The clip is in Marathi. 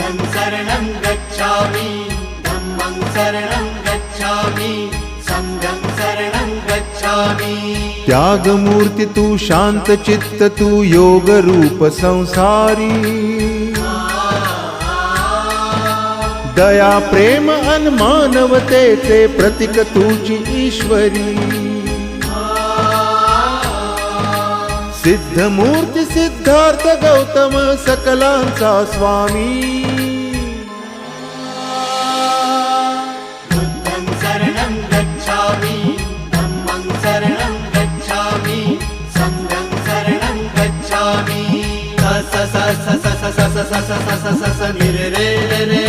बुद्धं शरणं गच्छामि धम्मं शरणं गच्छामि संघं शरणं गच्छामि। त्याग मूर्ति तू शांत चित्त तू योग रूप संसारी दया प्रेम अन मानवतेचे प्रतीक तुझी ईश्वरी सिद्ध मूर्ति सिद्धार्थ गौतम सकलांचा स्वामी बुद्धं शरणं गच्छामि धम्मं शरणं गच्छामि संघं शरणं गच्छामि। स स स स स स स स स स स स नि रे रे रे